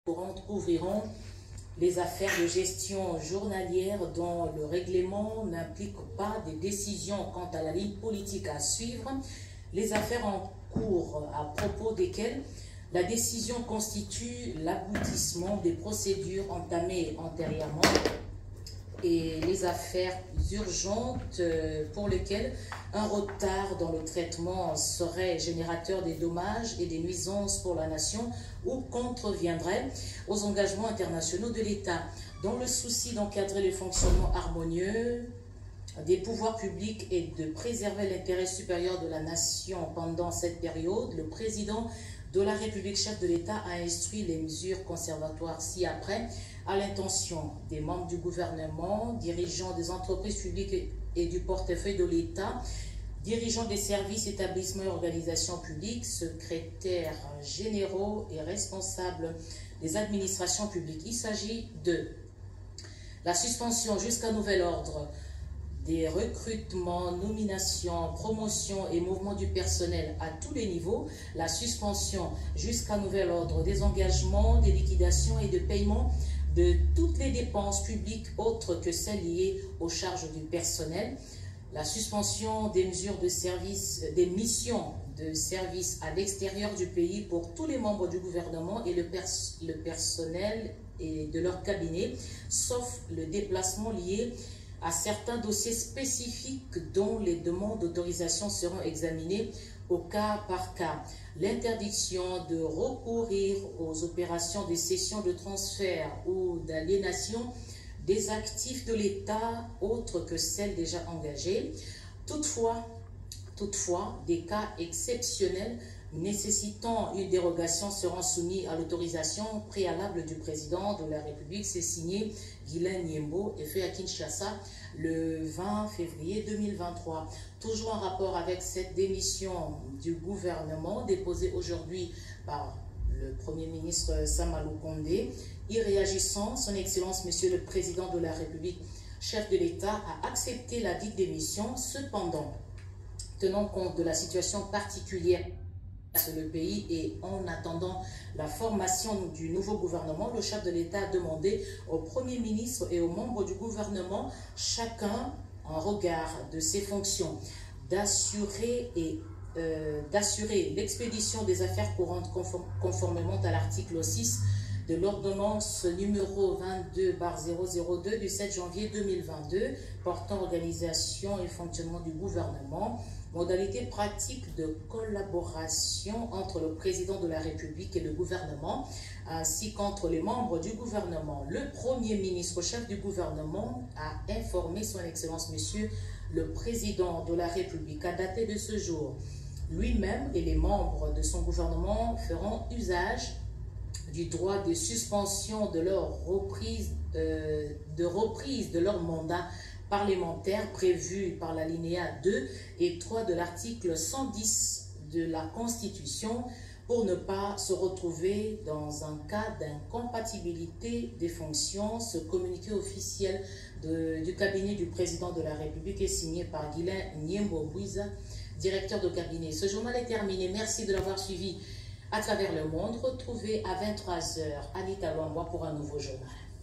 courantes couvriront les affaires de gestion journalière dont le règlement n'implique pas de décisions quant à la ligne politique à suivre, les affaires en cours à propos desquelles la décision constitue l'aboutissement des procédures entamées antérieurement et les affaires urgentes pour lesquelles un retard dans le traitement serait générateur des dommages et des nuisances pour la nation ou contreviendrait aux engagements internationaux de l'État. Dans le souci d'encadrer le fonctionnement harmonieux des pouvoirs publics et de préserver l'intérêt supérieur de la nation pendant cette période, le président de la République, chef de l'État, a instruit les mesures conservatoires ci-après à l'intention des membres du gouvernement, dirigeants des entreprises publiques et du portefeuille de l'État, dirigeants des services, établissements et organisations publiques, secrétaires généraux et responsables des administrations publiques. Il s'agit de la suspension jusqu'à nouvel ordre des recrutements, nominations, promotions et mouvements du personnel à tous les niveaux, la suspension jusqu'à nouvel ordre des engagements, des liquidations et de paiement de toutes les dépenses publiques autres que celles liées aux charges du personnel, la suspension des mesures de service, des missions de service à l'extérieur du pays pour tous les membres du gouvernement et le personnel et de leur cabinet, sauf le déplacement lié à certains dossiers spécifiques dont les demandes d'autorisation seront examinées au cas par cas. L'interdiction de recourir aux opérations de cession, de transfert ou d'aliénation des actifs de l'État autres que celles déjà engagées. Toutefois, des cas exceptionnels nécessitant une dérogation seront soumis à l'autorisation préalable du président de la République. C'est signé Guilain Nyembo et fait à Kinshasa le 20 février 2023. Toujours en rapport avec cette démission du gouvernement déposée aujourd'hui par le Premier ministre Samalou Kondé, y réagissant, son Excellence Monsieur le Président de la République, chef de l'État, a accepté la dite démission. Cependant, tenant compte de la situation particulière sur le pays et en attendant la formation du nouveau gouvernement, le chef de l'État a demandé au Premier ministre et aux membres du gouvernement, chacun en regard de ses fonctions, d'assurer l'expédition des affaires courantes conformément à l'article 6 de l'ordonnance numéro 22/002 du 7 janvier 2022 portant organisation et fonctionnement du gouvernement, modalité pratique de collaboration entre le président de la République et le gouvernement, ainsi qu'entre les membres du gouvernement. Le Premier ministre, chef du gouvernement, a informé son Excellence Monsieur le Président de la République à dater de ce jour. Lui-même et les membres de son gouvernement feront usage du droit de suspension de leur reprise de leur mandat parlementaire prévu par l'alinéa 2 et 3 de l'article 110 de la Constitution pour ne pas se retrouver dans un cas d'incompatibilité des fonctions. Ce communiqué officiel du cabinet du président de la République est signé par Guilain Nyembo, directeur de cabinet. Ce journal est terminé. Merci de l'avoir suivi à travers le monde. Retrouvez à 23 h Anita Luamboa pour un nouveau journal.